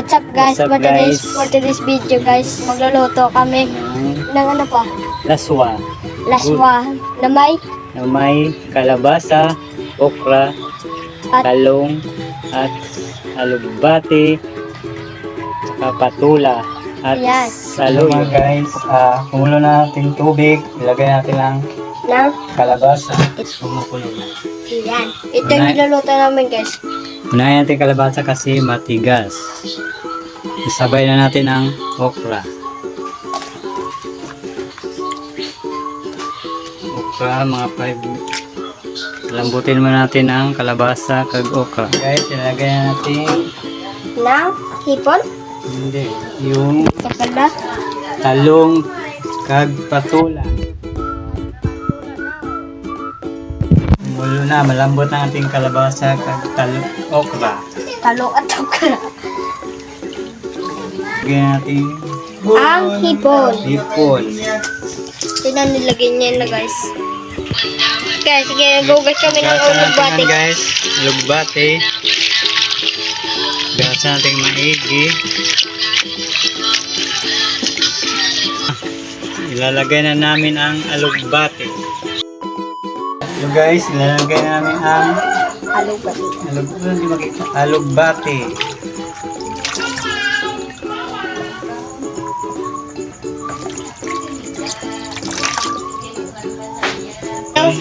What's up guys? What's up, For today's video guys, magluluto kami ng ano pa? Laswa. Laswa na may Na may kalabasa, okra, At- talong, at alugbati, saka patula, at Yan. saluyo. Guys, kumulo na natin tubig, ilagay natin ang ng kalabasa. Kumukulo na. yan. Ito yung niluluto namin guys. Unahin natin kalabasa kasi matigas. Isabay na natin ang okra. Okra, mga 5. Lambutin mo natin ang kalabasa kag okra. Guys, ilagay na natin Ng hipon? hindi, yung Kapala? talong kag patula. Mulo na, malambot na ating kalabasa kag okra. Talo at okra. Lagyan natin Ang hipon. hipon. Ito na nilagay niya na guys. Guys, sige, gugas kami ng Gasa natin ulugbati. yan, guys, alugbati. Gasa natin maigi. Ilalagay na namin ang alugbati. So guys, ilalagay namin ang Alugbati. alugbati.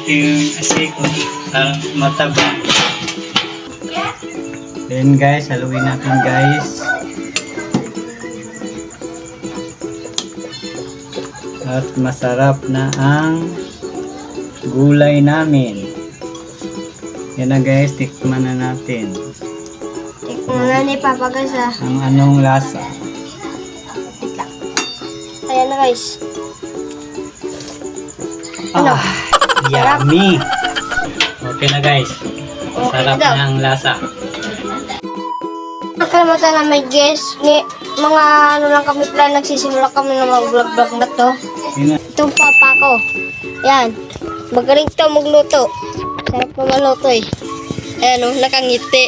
Yung asiko mataba. Then guys, haluin natin guys. At masarap na ang gulay namin. Yan na guys, tikman na natin. Tikman na ni Papa guys ah. Ang anong lasa. Ayan na guys. Ano? Yummy! Okay na guys. Okay Sarap na daw. na ang lasa. Nakalimutan na may guest. Mga ano lang kami plan, nagsisimula kami na mag-vlog-vlog na to. Yun na. Itong papa ko. Yan. Magaling to magluto. Sarap pa maluto eh. Ayan o, nakangiti.